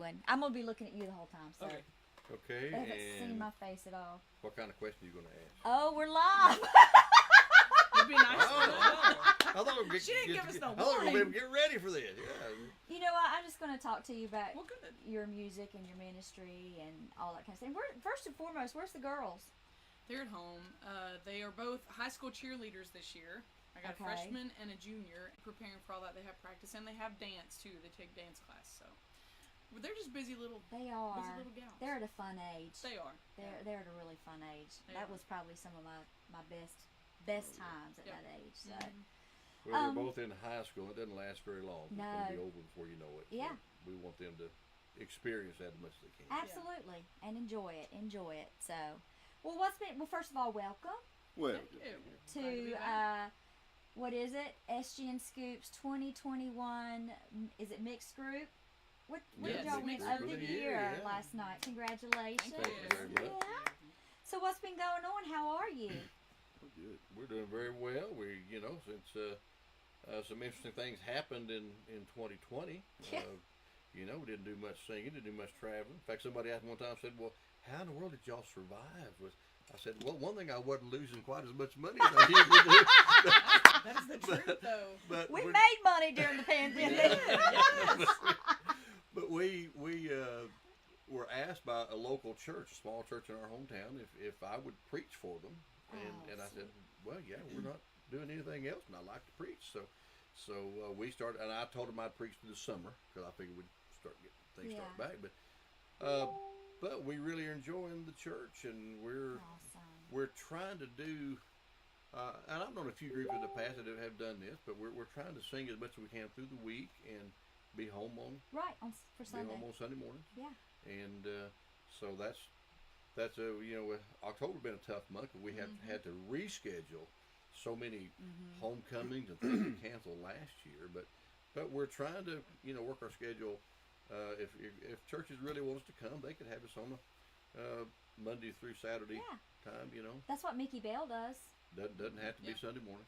I'm gonna be looking at you the whole time, so Okay, they haven't and seen my face at all. what kind of question are you going to ask? Oh, we're live. It'd be nice to know. I thought we She didn't give us no I thought we were warning. going to get ready for this. Yeah. You know what? I'm just gonna talk to you about Well, good. your music and your ministry and all that kind of thing. First and foremost, where's the girls? They're at home. They are both high school cheerleaders this year. I got a freshman and a junior. Preparing for all that, they have practice and they have dance too. They take dance class, so they're just busy little. They are. Busy little gals. They're at a fun age. They are. They're at a really fun age. They That are. was probably some of my best times at that age. So. Well, they're both in high school. It doesn't last very long. It's No. going to be over before you know it. So Yeah. we want them to experience that as much as they can. Absolutely, and enjoy it. So, well, first of all, welcome Well, to what is it? SG and Scoops 2021. Is it mixed group? What Yes, did y'all win mixed of group the of the year, year yeah. last night? Congratulations! Thank you very much. Yeah. So what's been going on? How are you? we're good. We're doing very well. Since some interesting things happened in 2020. Yeah. We didn't do much singing, didn't do much traveling. In fact, somebody asked me one time, said, "Well, how in the world did y'all survive?" I said, "Well, one thing, I wasn't losing quite as much money as I usually do." That is the truth, though. But We we're- made money during the pandemic. But we were asked by a local church, a small church in our hometown, if I would preach for them, and I said, "Well, yeah, we're not doing anything else, and I like to preach." So we started, and I told them I'd preach through the summer because I figured we'd start getting things start back. But we really are enjoying the church, and we're trying to do. And I've known a few groups in the past that have done this, but we're trying to sing as much as we can through the week and be home on For Sunday. be home on Sunday mornings. Yeah. And so that's October's been a tough month. We have had to reschedule so many homecomings and things we canceled last year. But we're trying to work our schedule. If churches really want us to come, they could have us on a Monday through Saturday time. That's what Mickey Bell does. Doesn't have to be Sunday morning.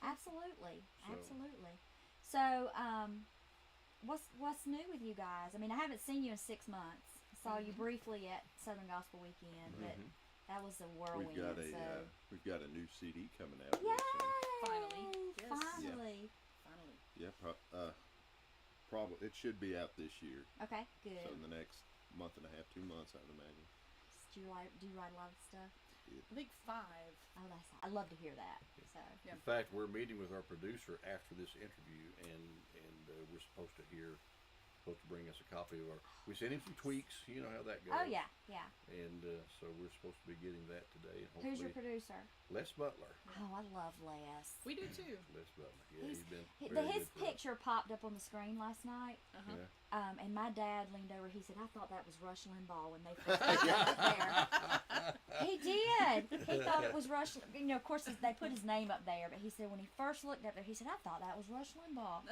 Absolutely. So- Absolutely. So, what's new with you guys? I mean, I haven't seen you in 6 months. I saw you briefly at Southern Gospel Weekend, but that was a whirlwind. We've got a new CD coming out. Yay! Finally. Yes. Finally. Finally. Probably it should be out this year. Okay, good. So in the next month and a half, 2 months, I would imagine. Do you write a lot of stuff? I think 5. Oh, I love to hear that. So. Yeah. In fact, we're meeting with our producer after this interview, and we're supposed to bring us a copy of our. We sent him some tweaks. You know how that goes. Oh yeah. And so we're supposed to be getting that today. And Who's your hopefully producer? Les Butler. Oh, I love Les. We do too. Les Butler. Yeah, he's been. His very good for us. picture popped up on the screen last night. Uh-huh. Yeah. And my dad leaned over. He said, "I thought that was Rush Limbaugh when they first put it up there." He did. He thought it was Rush. Of course, they put his name up there, but he said when he first looked up there, he said, "I thought that was Rush Limbaugh."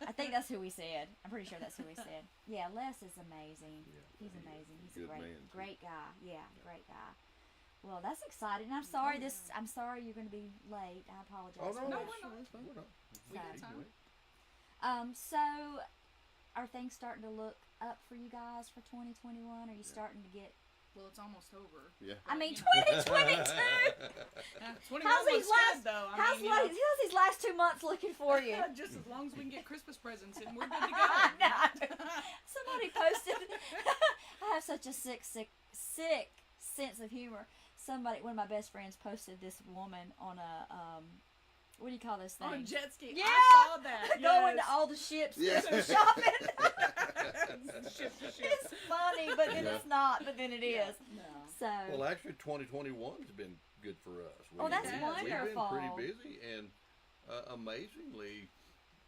I think that's who he said. I'm pretty sure that's who he said. Yeah, Les is amazing. Yeah. He's amazing. He's Good a man, too. great guy. Yeah, great guy. Well, that's exciting. And I'm sorry I'm sorry you're going to be late. I apologize. Oh for no, that. we're not. We're not. We got can time. wait. So, are things starting to look up for you guys for 2021? Are you starting to get? Well, it's almost over. Yeah. I mean, You know. 2022. Yeah, 21 How's looks these last? good, though. How's these last 2 months looking for you? Just as long as we can get Christmas presents and we're good to I go. know. Somebody posted. I have such a sick sense of humor. One of my best friends posted this woman on a what do you call this thing? On a jet ski. Yeah. I saw that. Going to all the ships Yes. to go shopping. Ship to ship. It's funny, but then it's not. But then it is. No. So. Well, actually, 2021 has been good for us. That's We've wonderful. been pretty busy, and amazingly,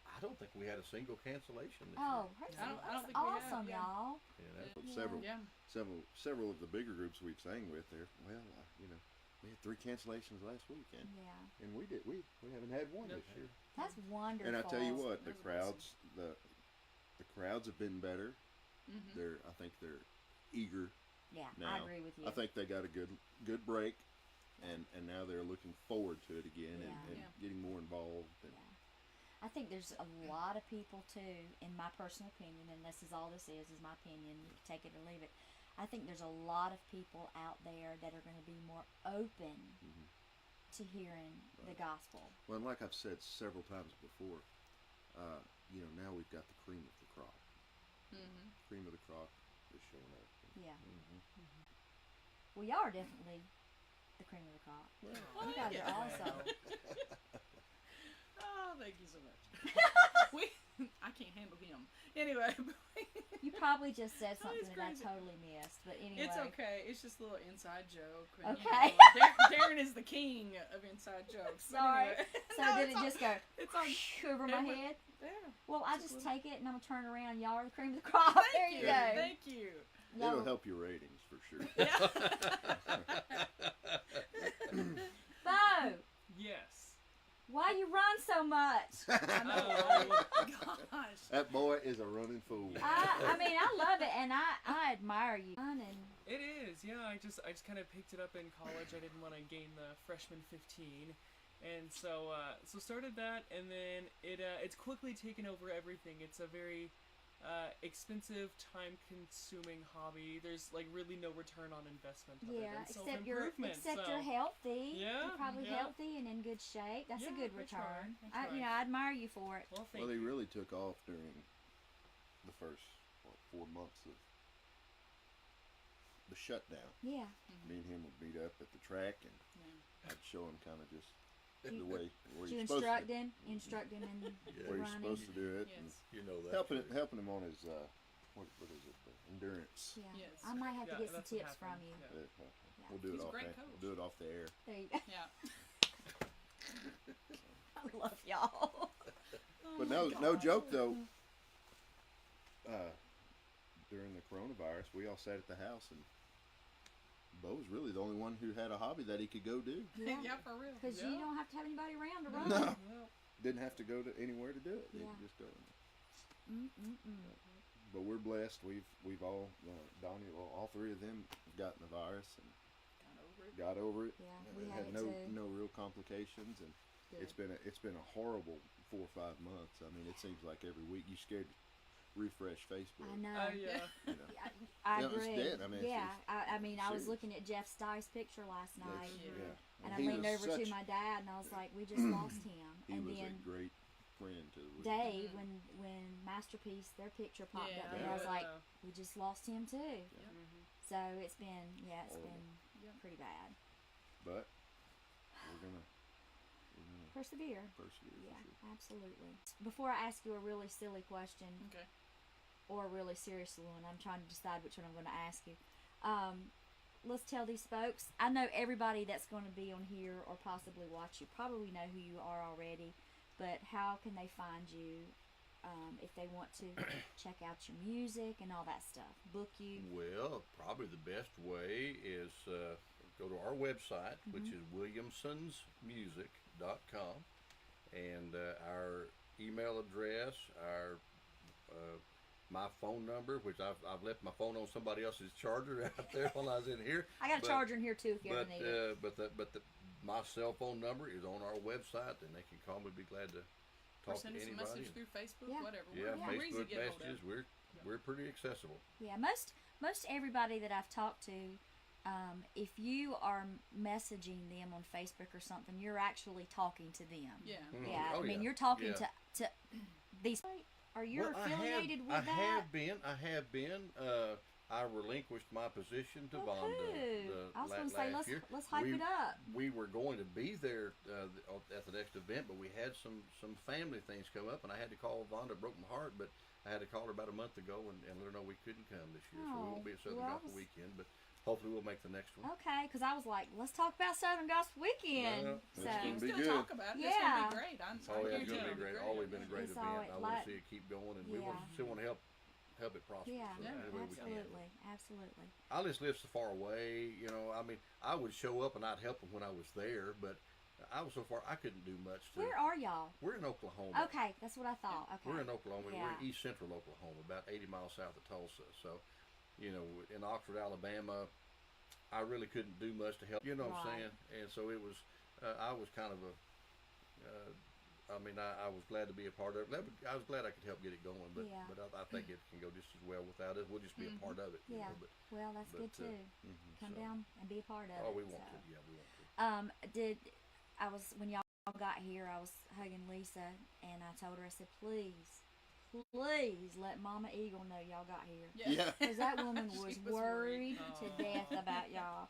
I don't think we had a single cancellation this Oh, year. I don't that's think we have, awesome, yeah. y'all. Yeah, Several several of the bigger groups we've sang with there. Well, we had 3 cancellations last weekend, Yeah, and we haven't had one Yep. this year. that's wonderful. And I tell you what, the That was crowds the crowds have been better. Mm-hmm. I think they're eager. Yeah, Now, I agree with you. I think they got a good break, and now they're looking forward to it again and Yeah. getting more involved. And, Yeah. I think there's a lot of people too, in my personal opinion, and this is all this is my opinion. You can take it or leave it. I think there's a lot of people out there that are going to be more open to hearing the gospel. Well, and like I've said several times before, now we've got the cream of the crop. Cream of the crop is showing up. Yeah. We are definitely the cream of the crop. Well, You guys yeah. are also. Oh, thank you so much. I can't handle him. Anyway, You probably just said That is something that I crazy. totally missed, but anyway. it's okay. It's just a little inside joke. And, Okay. Darren is the king of inside jokes. Sorry. Anyway. So No, did it's it all- just go It's on. over my Every- head? Yeah. Well, I It's a just little- take it and I'm gonna turn around. Y'all are the cream of the crop. There you go. Thank you. Y'all It'll were- help your ratings for sure. Yeah. Bo, Yes. why you run so much? I know. Oh. right? Gosh. That boy is a running fool. I mean, I love it, and I admire you. And It is, yeah. I just kind of picked it up in college. I didn't want to gain the freshman 15, and so started that, and then it's quickly taken over everything. It's a very expensive, time-consuming hobby. There's like really no return on investment other yeah, than except you're self-improvement. healthy. Yeah, You're probably yeah. healthy and in good shape. That's a Yeah, good I try, return. I try. I admire you for it. Well, thank Well, he you. really took off during the first 4 months of the shutdown. Yeah. Me and him would meet up at the track, and Yeah. I'd show him kind of just You- the way where You you're supposed instruct to, him. You instruct him in where you're running. supposed to do it, and Yes. You know that. helping him on his what is it, the endurance. Yeah. Yes. I might have to Yeah, get some that's what tips from happened. you. Yeah. We'll do He's it a off great the, coach. we'll do it off the air. There you go. Yeah. I love y'all. Oh But my no gosh. joke though. During the coronavirus, we all sat at the house, and Bo was really the only one who had a hobby that he could go do. Yeah. Yeah, for real. Because you don't have to have anybody around to run. No. Well, Didn't have to go to anywhere to do it. He Yeah. could just go. Mm-mm-mm. But we're blessed. We've all Donnie, well, all three of them have gotten the virus and Got over it. got over it. Yeah, And we had had no it too. no real complications, and Good. it's been a horrible 4 or 5 months. I mean, it seems like every week you scared to refresh Facebook. I know. yeah. You know. I Yeah, it's agree. dead. I mean, it's- yeah, I mean, I was serious. looking at Jeff Stice's picture last night, Yeah. and I he leaned was over to such- my dad, and I was like, "We just lost him." He And was a then great friend to the Dave, Mhm. when Masterpiece, their picture popped Yeah. up there, I was like, Yeah. "We just lost him too." Mhm. So it's been Horrible. Yep. pretty bad. But we're gonna Persevere. persevere Yeah, for sure. absolutely. Before I ask you a really silly question, Okay. or a really serious one, I'm trying to decide which one I'm going to ask you. Let's tell these folks. I know everybody that's going to be on here or possibly watch you probably know who you are already, but how can they find you if they want to check out your music and all that stuff? Book you. Well, probably the best way is go to our website, which is williamsonsmusic.com, and our email address, our my phone number, which I've left my phone on somebody else's charger out there while I was in here. I got a But- charger in here too if you ever need it. My cell phone number is on our website, and they can call me. Be glad to Or talk to send us a anybody. message through Facebook, Yeah. whatever. Yeah, We're easy to Facebook get hold of. messages. We're pretty accessible. Yeah, most everybody that I've talked to, if you are messaging them on Facebook or something, you're actually talking to them. Yeah. Mhm. Yeah, Oh, I mean yeah. you're talking Yeah. to these. Are you Well, affiliated with I that? have been. I relinquished my position to Vonda I was going to say last year. let's hype we, it up. We were going to be there at the next event, but we had some family things come up, and I had to call Vonda. It broke my heart, but I had to call her about a month ago and let her know we couldn't come this year. So we won't be at Southern well, I Gospel was- Weekend, but hopefully we'll make the next one. Okay, because I was like, let's talk about Southern Gospel Weekend. Yeah, so it's gonna You be can good. still talk about it. It's Yeah. going to be great. I'm Oh sorry. yeah, it's gonna be great. Always been a great It's event. always I want like- to see it keep going, and we Yeah. still want to help it prosper. yeah, So Yeah, any way we can. absolutely, absolutely. I just live so far away, I mean, I would show up and I'd help them when I was there, but I was so far I couldn't do much. Where are y'all? We're in Oklahoma. Okay, that's what I thought. Okay, We're in Oklahoma. We're Yeah. in east central Oklahoma, about 80 miles south of Tulsa. So, in Oxford, Alabama, I really couldn't do much to help. You know what I'm Right. saying? And so it was. I was kind of I mean, I was glad to be a part of it. I was glad I could help get it going, but Yeah. I think it can go just as well without us. We'll just be a part of it. You Yeah. know, Well, that's but, good too. Come so- down and be a part of oh, it. we want so. to. Yeah, we want to. When y'all got here, I was hugging Lisa and I told her, I said, please let Mama Eagle know y'all got here. Yeah. Because that woman She was was worried worried. to death about y'all.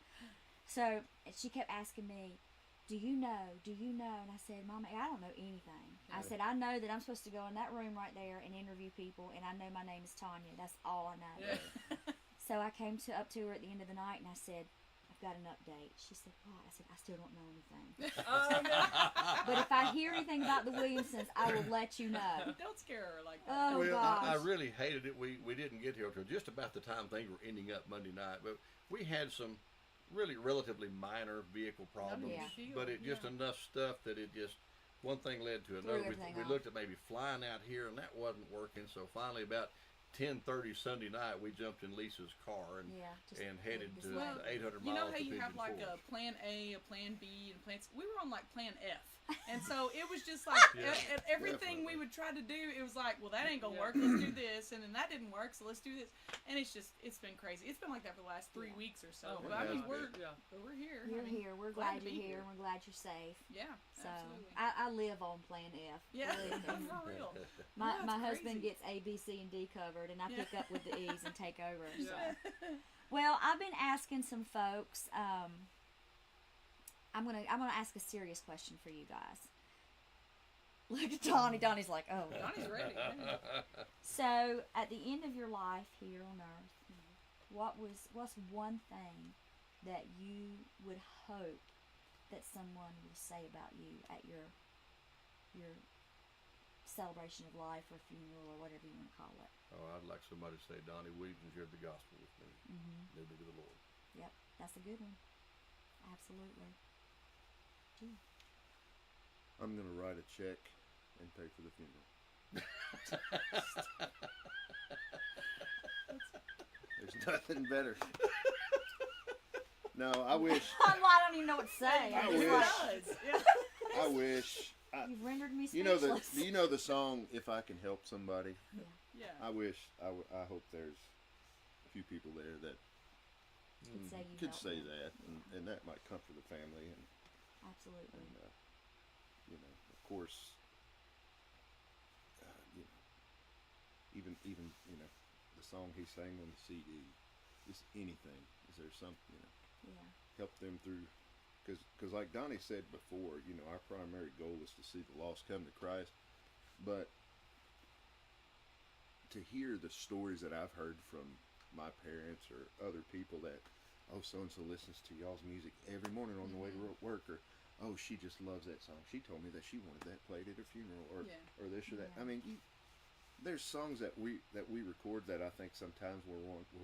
So she kept asking me, do you know? And I said, Mama, I don't know anything. I said, I know that I'm supposed to go in that room right there and interview people, and I know my name is Tonja. That's all I know. Yeah. So I came up to her at the end of the night and I said, I've got an update. She said, what? I said, I still don't know anything. Oh, no. But if I hear anything about the Williamsons, I will let you know. Don't scare her like that. Oh, Well, gosh. I really hated it. We didn't get here until just about the time things were ending up Monday night. But we had some really relatively minor vehicle problems. Yeah. But it just enough stuff that it just, one thing led to another. everything We off. looked at maybe flying out here, and that wasn't working. So finally, about 10:30 Sunday night, we jumped in Lisa's car and Yeah, just headed this to way. Well, the 800 miles You know how to you have Pigeon like Forge. a plan A, a plan B, and plan C? We were on like plan F. And so it was just like Yeah. everything we would try to do, it was like, well, that ain't going to work. Let's do this. And then that didn't work, so let's do this. And it's been crazy. It's been like that for the last 3 weeks or so. Oh, But I it mean, has we're Yeah. here. You're I mean, here. We're glad glad to you're be here, here. and we're glad you're safe. Yeah, So absolutely. I live on Plan F. Yeah, believe me. for real. My That's my husband crazy. gets A, B, C, and D covered, and I Yeah. pick up with the E's and take over. So. Yeah. Well, I've been asking some folks. I'm gonna ask a serious question for you guys. Look at Donnie. Donnie's like, oh. Donnie's ready. Yeah. So, at the end of your life here on Earth, what's one thing that you would hope that someone will say about you at your celebration of life or funeral or whatever you want to call it? Oh, I'd like somebody to say, Donnie Williamson shared the gospel with me. Maybe to the Lord. Yep, that's a good one. Absolutely. Gee. I'm going to write a check and pay for the funeral. There's nothing better. No, I wish. I don't even know what to say. I I'm wish. just like, Does. Yeah. I wish. you've rendered me You know speechless. the song "If I Can Help Somebody." Yeah. I wish. I hope there's a few people there that Could say you could helped say them. that, and that might comfort the family, and Absolutely. you know, of course, you know, even you know, the song he sang on the CD, just anything. Is there some, you know, Yeah. help them through? Because like Donnie said before, you know, our primary goal is to see the lost come to Christ, but to hear the stories that I've heard from my parents or other people that, oh, so and so listens to y'all's music every morning on the way to work, or oh, she just loves that song. She told me that she wanted that played at her funeral, or Yeah. or this or that. Yeah. I mean, there's songs that we record that I think sometimes we're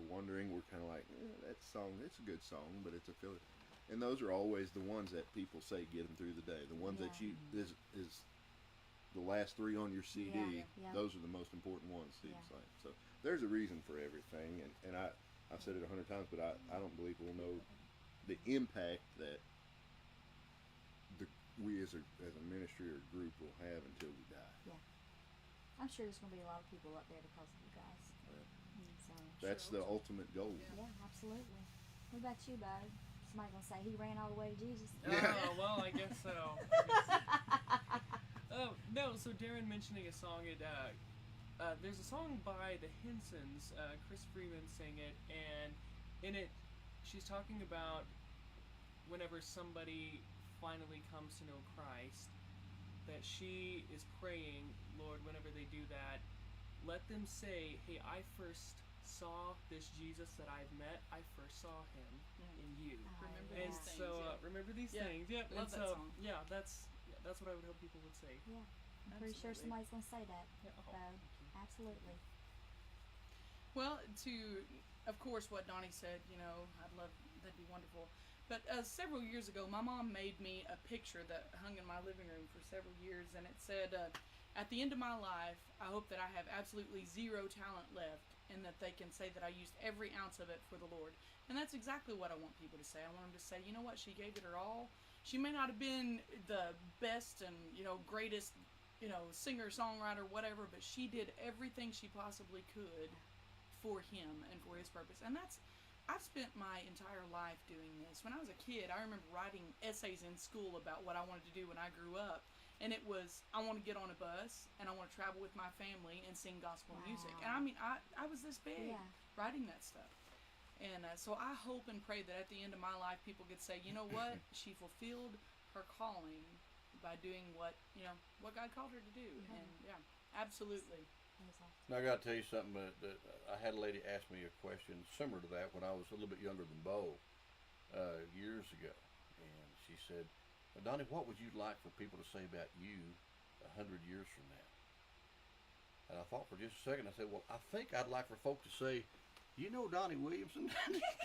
wondering. We're kind of like, that song, it's a good song, but it's a filler. And those are always the ones that people say get them through the day. The ones that Yeah. you is the last three on your CD. Yeah, yeah. Those are the most important ones. Seems Yeah. like. So there's a reason for everything, and I've said it 100 times, but I don't believe we'll know the impact that we as a ministry or group will have until we die. I'm sure there's going to be a lot of people up there because of you guys. So, That's the ultimate goal. yeah, absolutely. What about you, Bo? Somebody going to say he ran all the way to Jesus? Yeah. Oh, well, I guess so. Oh, no, so Darren mentioning a song, there's a song by the Hensons, Chris Freeman sang it, and in it, she's talking about whenever somebody finally comes to know Christ, that she is praying, Lord, whenever they do that, let them say, hey, I first saw this Jesus that I've met, I first saw him in you. Remember And these things. so, yeah. remember these Yeah, things. Yep. love and that so, song. yeah, that's what I would hope people would say. Yeah. I'm pretty sure Absolutely. somebody's going to say that. Yeah. So, absolutely. Well, of course, what Donnie said, you know, that'd be wonderful. But several years ago, my mom made me a picture that hung in my living room for several years, and it said, at the end of my life, I hope that I have absolutely zero talent left, and that they can say that I used every ounce of it for the Lord. And that's exactly what I want people to say. I want them to say, you know what, she gave it her all. She may not have been the best and, you know, greatest singer, songwriter, whatever, but she did everything she possibly could for him and for his purpose. And I've spent my entire life doing this. When I was a kid, I remember writing essays in school about what I wanted to do when I grew up. And it was, I want to get on a bus, and I want to travel with my family and sing gospel music. And I mean, I was this big writing that stuff. And so I hope and pray that at the end of my life, people could say, you know what? She fulfilled her calling by doing what God called her to do. And yeah, absolutely. Now I got to tell you something. That I had a lady ask me a question similar to that when I was a little bit younger than Bo years ago, and she said, "Donnie, what would you like for people to say about you 100 years from now?" And I thought for just a second. I said, "Well, I think I'd like for folk to say, you know, Donnie Williamson,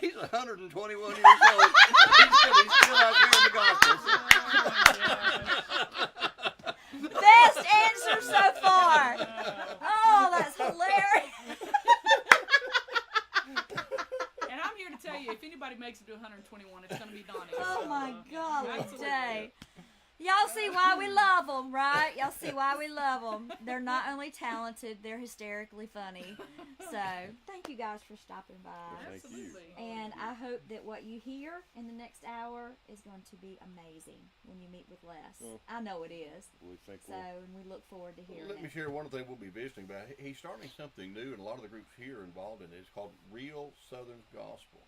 he's 121 years old. He's still out here in the gospel." Best answer so far. Oh, that's hilarious. And I'm here to tell you, if anybody makes it to 121, it's going to be Donnie. Oh my God, Absolutely. day. Y'all see why we love them, right? Y'all see why we love them. They're not only talented, they're hysterically funny. So, thank you guys for stopping by. Thank you. Absolutely. And I hope that what you hear in the next hour is going to be amazing when you meet with Les. Well, I know it is. We think So, and we look forward to hearing Let me it. share one thing we'll be visiting about. He's starting something new, and a lot of the groups here are involved in it. It's called Real Southern Gospel.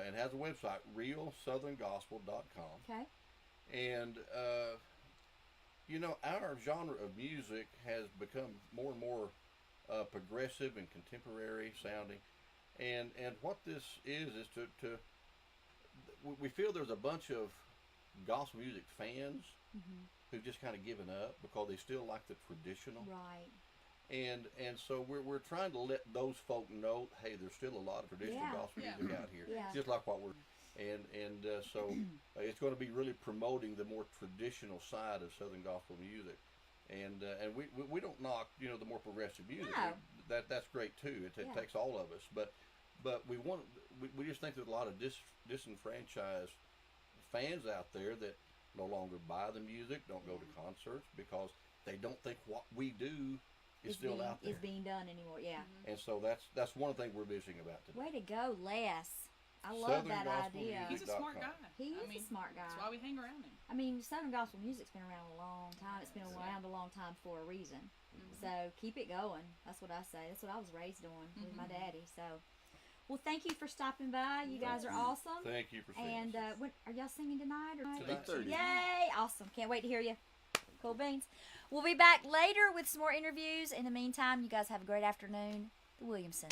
And has a website, realsoutherngospel.com. Okay? And, our genre of music has become more and more progressive and contemporary sounding. And what this is we feel there's a bunch of gospel music fans who've just kind of given up because they still like the traditional. Right. And so we're trying to let those folk know, hey, there's still a lot of traditional gospel music out here, just like what we're. So it's going to be really promoting the more traditional side of Southern gospel music, and we don't knock the more progressive music. No. That's great too. It takes all of us, but we just think there's a lot of disenfranchised fans out there that no longer buy the music, don't go to concerts because they don't think what we do is still out there. Is being done anymore. Yeah. And so that's one thing we're visiting about today. Way to go, Les. I love that idea. He's a smart guy. He is a smart guy. That's why we hang around him. I mean, Southern gospel music's been around a long time. It's been around a long time for a reason. So keep it going. That's what I say. That's what I was raised on with my daddy. So, well, thank you for stopping by. You guys are awesome. Thank you for singing. And when are y'all singing tonight? Or Tonight. 8:30. Yay! Awesome. Can't wait to hear you. Cool beans. We'll be back later with some more interviews. In the meantime, you guys have a great afternoon. The Williamsons.